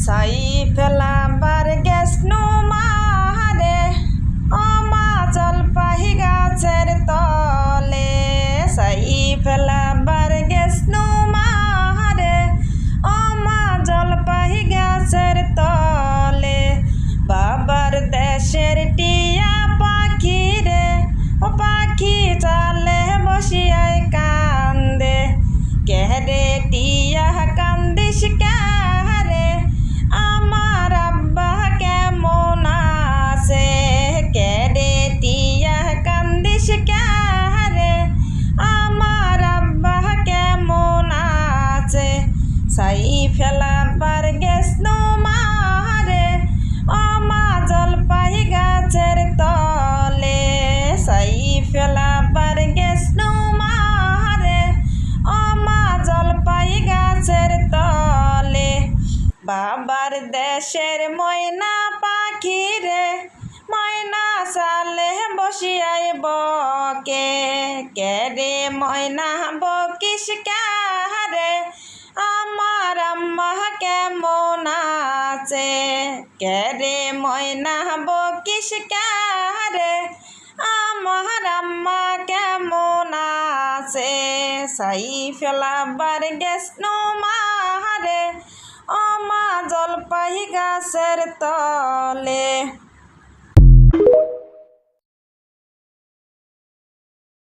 ছাই ফেলাবার গেছনু মাহারে অমা জলপাহি গাছের তলে ছাই ফেলাবার গেছনু মাহারে অমা জলপাহি গাছের তলে বাবার দেশের টিয়া পাখি রে ও পাখি চালে বসিয়ায় কান্দে কেহরে টিয়া কান্দিস কেহরে আমার আব্বা কেমন আছে কেরে টিয়া কান্দিস কেহরে আমার আব্বা কেমন আছে ছাই ফেলাবার গেছনু মাহারে অমা জলপাহি গাছের তলে ছাই ফেলাবার গেছনু মাহারে অমা জলপাহি গাছের তলে বাবার দেশের ময়না পাখি রে ময়না সালে বসিয়াই বকে কেরে ময়না বকিস কাহারে আমার আম্মা কেমন আছে কেরে ময়না বকিস কাহারে আমার আম্মা কেমন আছে ছাই ফেলাবার গেছনু মাহারে অমা জলপাহি গাছের তলে।